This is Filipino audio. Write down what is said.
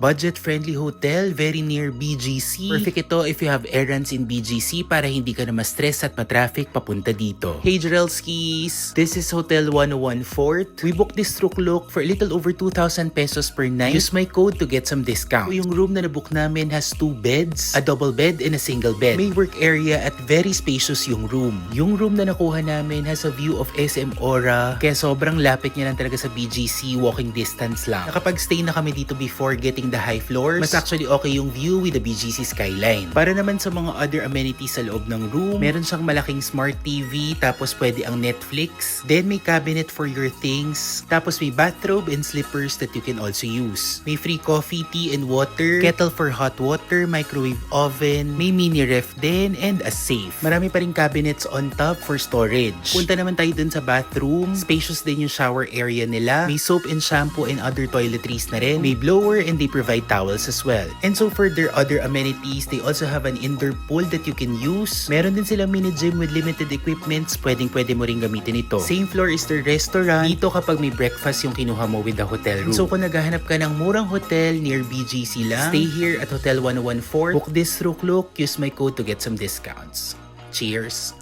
Budget-friendly hotel, very near BGC. Perfect ito if you have errands in BGC para hindi ka na ma-stress at ma-traffic papunta dito. Hey Jarelskis! This is Hotel 101 Fort. We booked this Truklok for a little over 2,000 pesos per night. Use my code to get some discount. Yung room na nabook namin has 2 beds, a double bed and a single bed. May work area at very spacious yung room. Yung room na nakuha namin has a view of SM Aura, kaya sobrang lapit niya lang talaga sa BGC, walking distance lang. Nakapag-stay na kami dito before getting the high floors. Mas actually okay yung view with the BGC skyline. Para naman sa mga other amenities sa loob ng room, meron siyang malaking smart TV, tapos pwede ang Netflix. Then may cabinet for your things. Tapos may bathrobe and slippers that you can also use. May free coffee, tea, and water. Kettle for hot water, microwave oven. May mini ref din, and a safe. Marami pa rin cabinets on top for storage. Punta naman tayo dun sa bathroom. Spacious din yung shower area nila. May soap and shampoo and other toiletries na rin. May blower and they provide towels as well. And so for their other amenities, they also have an indoor pool that you can use. Meron din silang mini gym with limited equipments. Pwede mo rin gamitin ito. Same floor is their restaurant. Dito kapag may breakfast yung kinuha mo with the hotel room. So kung naghahanap ka ng murang hotel near BGC lang, stay here at Hotel 101 Fort. Book this Truklok. Use my code to get some discounts. Cheers!